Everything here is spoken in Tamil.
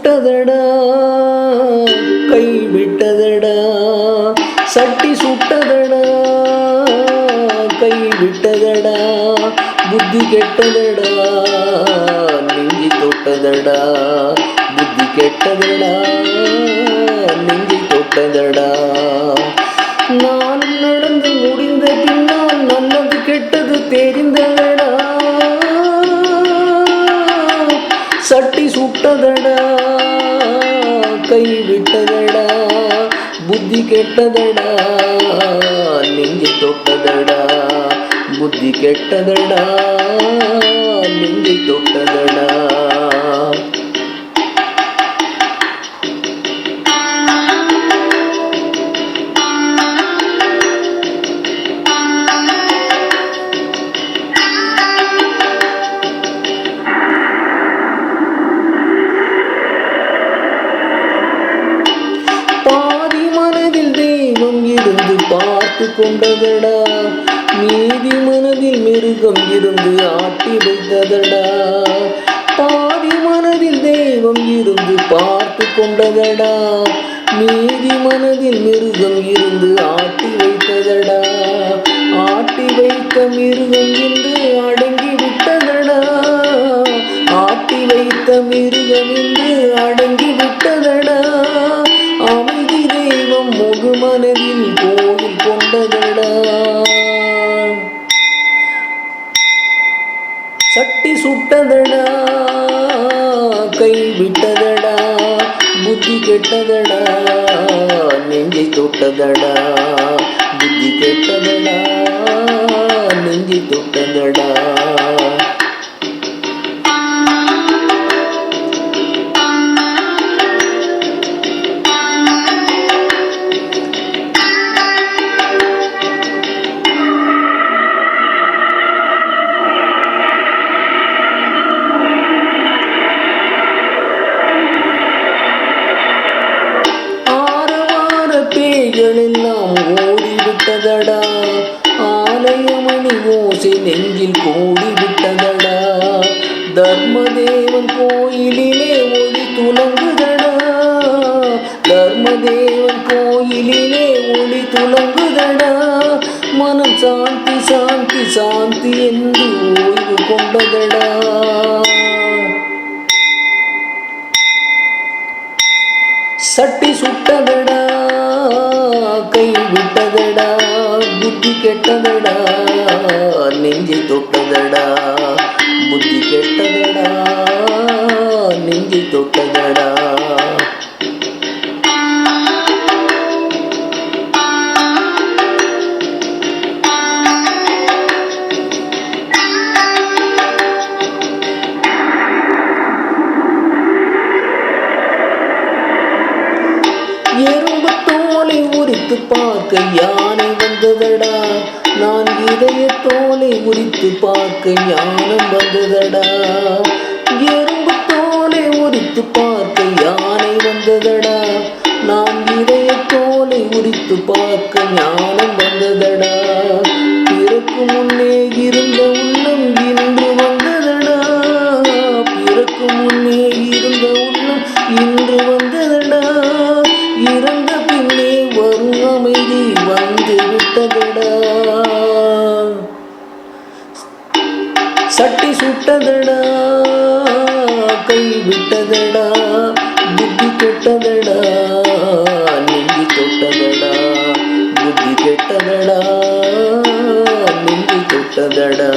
சுட்டதடா கை விட்டதடா சட்டி சுட்டதடா கை விட்டதடா புத்தி கெட்டதடா நெஞ்சி தொட்டதடா புத்தி கெட்டதடா நெஞ்சி தொட்டதடா நான் நடந்து முடிந்த பின்னால் நல்லது கெட்டது தெரிந்ததடா சட்டி சுட்டதடா கை விட்டதடா புத்தி கெட்டதடா நெஞ்சி தொட்டதடா புத்தி கெட்டதடா நெஞ்சி தொட்டதடா பார்த்து கொண்டதடா மீதி மனதில் மிருகம் இருந்து ஆட்டி வைத்ததடா பாதி மனதில் தெய்வம் இருந்து பார்த்து கொண்டதடா மீதி மனதில் மிருகம் இருந்து ஆட்டி வைத்ததடா ஆட்டி வைத்த மிருகம் என்று அடங்கி விட்டதடா ஆட்டி வைத்த மிருகம் என்று அடங்கி விட்டதடா அமைதி தெய்வம் முழு மனதில் கோயில் கொண்டதடா சட்டி சுட்டதடா கை விட்டதடா புத்தி கெட்டதடா நெஞ்சை தொட்டதடா புத்தி கெட்டதடா நெஞ்சை தொட்டதடா எல்லாம் ஓடிவிட்டதடா ஆலயமணி ஓசை நெஞ்சில் கூடிவிட்டதடா தர்மதேவன் கோயிலிலே ஒளி துலங்குதடா தர்மதேவன் கோயிலிலே ஒளி துலங்குதடா மனம் சாந்தி சாந்தி சாந்தி என்று ஓய்வு கொண்டதடா சட்டி சுட்டதடா கை விட்டதடா புத்தி கெட்டதடா நெஞ்சை தொட்டதடா புத்தி கெட்டதடா நெஞ்சை தொட்டதடா எறும்பு தோலை உரித்து பார்க்க யானை வந்ததடா நான் இதய தோலை உரித்து பார்க்க ஞானம் வந்ததடா எறும்பு தோலை உரித்து பார்க்க யானை வந்ததடா நான் இதய தோலை உரித்து பார்க்க ஞானம் வந்ததடா பிறக்கு முன்னே இருந்த உள்ளம் இன்று வந்ததடா பிறக்கு முன்னே இருந்த உள்ளம் இன்று வந்ததடா இறந்த பின்னே வரும் அமைதி வந்து விட்டதடா சட்டி சுட்டதடா கை விட்டதடா புத்தி கெட்டதடா நெஞ்சி தொட்டதடா புத்தி கெட்டதடா நெஞ்சி தொட்டதடா